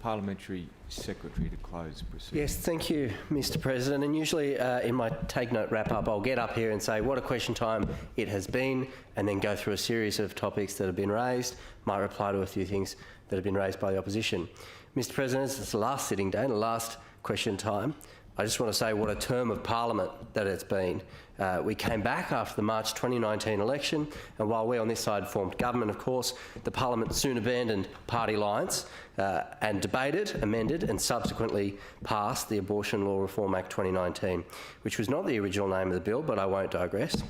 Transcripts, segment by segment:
Parliamentary Secretary to close proceedings. Yes, thank you, Mr President. And usually in my Take Note wrap-up, I'll get up here and say what a question time it has been, and then go through a series of topics that have been raised, might reply to a few things that have been raised by the opposition. Mr President, it's the last sitting day and the last question time. I just want to say what a term of Parliament that it's been. We came back after the March 2019 election, and while we on this side formed government, of course, the Parliament soon abandoned party lines and debated, amended and subsequently passed the Abortion Law Reform Act 2019, which was not the original name of the bill, but I won't digress.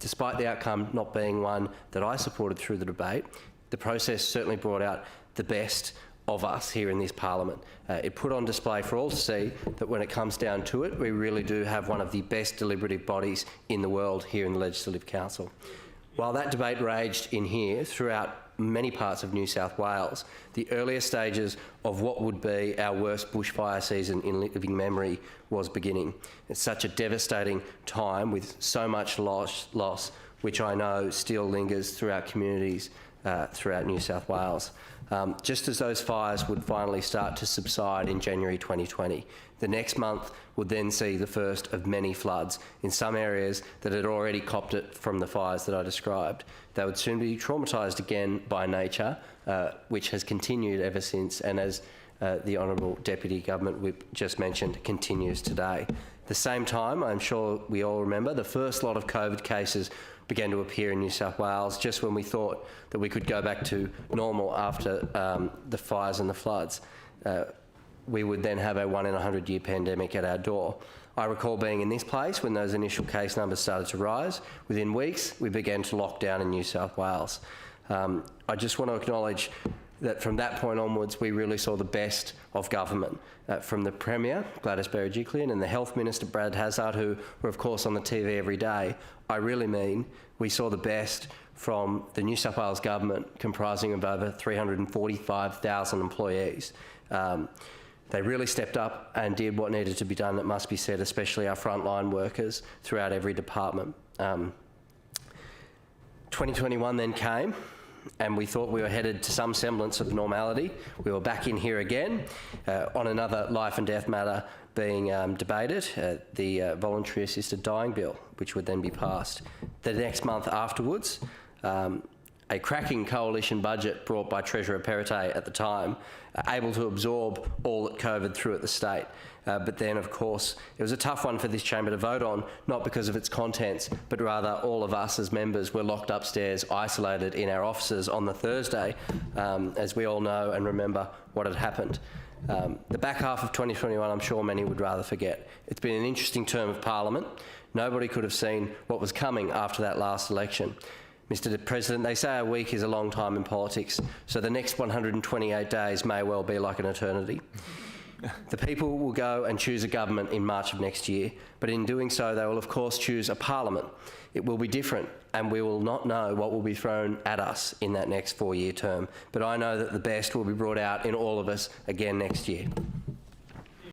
Despite the outcome not being one that I supported through the debate, the process certainly brought out the best of us here in this Parliament. It put on display for all to see that when it comes down to it, we really do have one of the best deliberative bodies in the world here in the Legislative Council. While that debate raged in here throughout many parts of New South Wales, the earlier stages of what would be our worst bushfire season in living memory was beginning. It's such a devastating time with so much loss, which I know still lingers throughout communities throughout New South Wales. Just as those fires would finally start to subside in January 2020, the next month would then see the first of many floods in some areas that had already copped it from the fires that I described. They would soon be traumatised again by nature, which has continued ever since, and as the Honourable Deputy Government Whip just mentioned, continues today. At the same time, I'm sure we all remember, the first lot of COVID cases began to appear in New South Wales just when we thought that we could go back to normal after the fires and the floods. We would then have a 1 in 100 year pandemic at our door. I recall being in this place when those initial case numbers started to rise. Within weeks, we began to lock down in New South Wales. I just want to acknowledge that from that point onwards, we really saw the best of government. From the Premier, Gladys Berejiklian, and the Health Minister, Brad Hazzard, who were of course on the TV every day, I really mean we saw the best from the New South Wales Government, comprising of over 345,000 employees. They really stepped up and did what needed to be done, it must be said, especially our frontline workers throughout every department. 2021 then came, and we thought we were headed to some semblance of normality. We were back in here again on another life and death matter being debated, the Voluntary Assisted Dying Bill, which would then be passed. The next month afterwards, a cracking coalition budget brought by Treasurer Perrottet at the time, able to absorb all that COVID threw at the state. But then, of course, it was a tough one for this chamber to vote on, not because of its contents, but rather all of us as members were locked upstairs, isolated in our offices on the Thursday, as we all know and remember what had happened. The back half of 2021, I'm sure many would rather forget. It's been an interesting term of Parliament. Nobody could have seen what was coming after that last election. Mr. President, they say a week is a long time in politics, so the next 128 days may well be like an eternity. The people will go and choose a government in March of next year, but in doing so, they will of course choose a parliament. It will be different, and we will not know what will be thrown at us in that next 4-year term. But I know that the best will be brought out in all of us again next year.